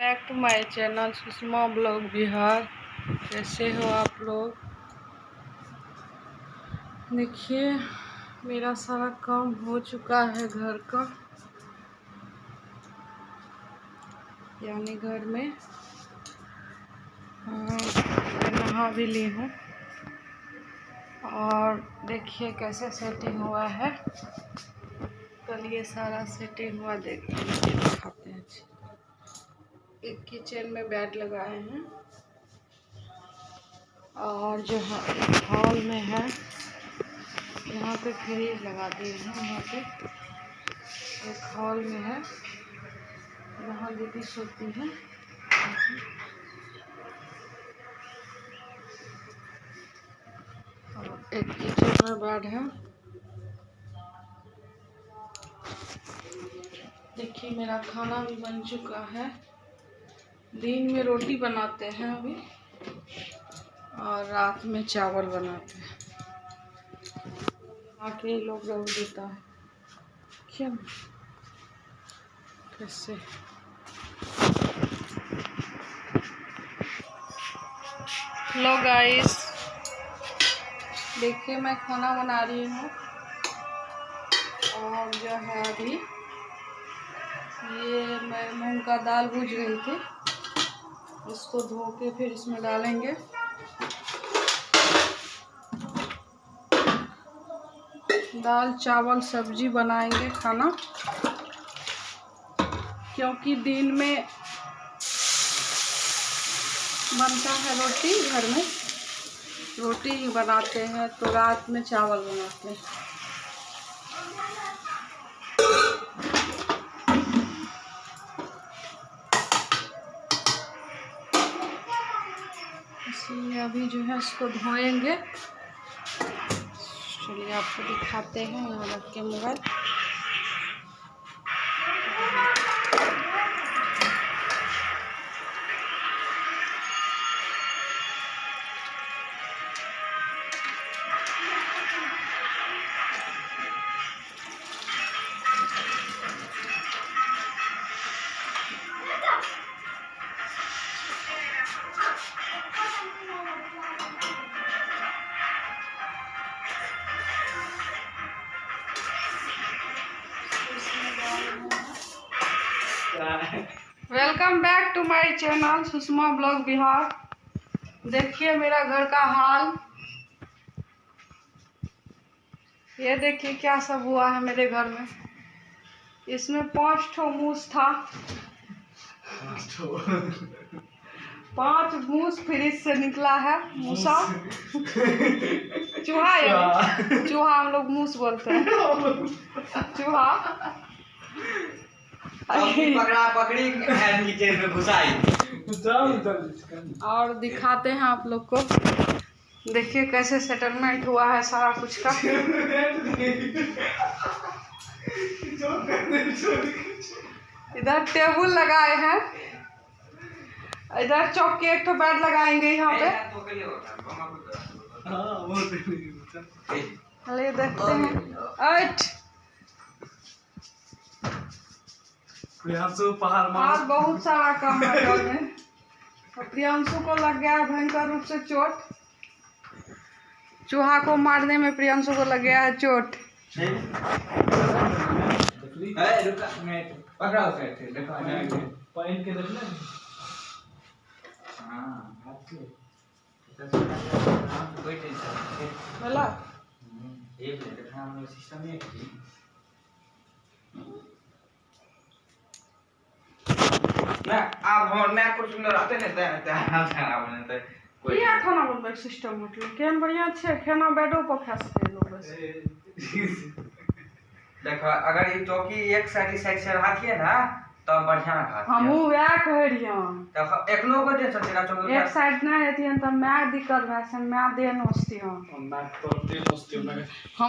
Back to my channel Sushma blog Bihar. कैसे हो आप लोग? देखिए मेरा सारा काम हो चुका है घर का, यानी घर में मैं नहा भी ली हूँ। और देखिए कैसे सेटिंग हुआ है। कल ये सारा सेटिंग हुआ, दिखाते हैं। एक किचन में बेड लगाए हैं और जो हॉल में है यहाँ पे फ्रिज लगा दिए हैं। यहाँ पे एक हॉल में है, यहाँ दीदी सोती है। और एक किचन में बेड है। देखिए मेरा खाना भी बन चुका है। दिन में रोटी बनाते हैं अभी, और रात में चावल बनाते हैं। आके लोग रख देता है क्या कैसे। हेलो गाइस, देखिए मैं खाना बना रही हूँ। और जो है अभी ये मैं मूंग का दाल भूज रही थी, इसको धो के फिर इसमें डालेंगे। दाल चावल सब्जी बनाएंगे खाना, क्योंकि दिन में बनता है रोटी, घर में रोटी ही बनाते हैं, तो रात में चावल बनाते हैं। इसलिए अभी जो है इसको धोएंगे। चलिए आपको दिखाते हैं। यहाँ रख के mobile, welcome back to my channel Sushma blog Bihar. देखिए मेरा घर का हाल, ये देखिए क्या सब हुआ है मेरे घर में। इसमें 5 ठो मूस था, 5 मूस फ्रिज से निकला है। मूसा चूहा, यानी चूहा हम लोग मूस बोलते हैं। चूहा पकड़ा पकड़ी है, नीचे में घुसाई। और दिखाते हैं आप लोग को। देखिए कैसे सेटलमेंट हुआ है सारा कुछ का। इधर टेबल लगाए हैं, इधर चौकी, एक तो बेड लगाएंगे यहाँ पे। चलिए देखते हैं। प्रियांशु पहाड़ आज बहुत सारा काम है घर में। प्रियांशु को लग गया है भयंकर रूप से चोट। चूहा को मारने में प्रियांशु को लग गया है चोट। खाना बनबे सिस्टम मतलब केहन बढ़िया छे। खाना बेडो पर खा सके लोग बस। देखो अगर ये चौकी एक साइड से रखिए ना तो बढ़िया खाते। हमहू वह कह रहियो। देखो एकनो को दे सकते चौकी एक साइड ना रहती त मैं दिक्कत भए से मैं दे नोचती हूं। मैं तो दे नोचती हूं।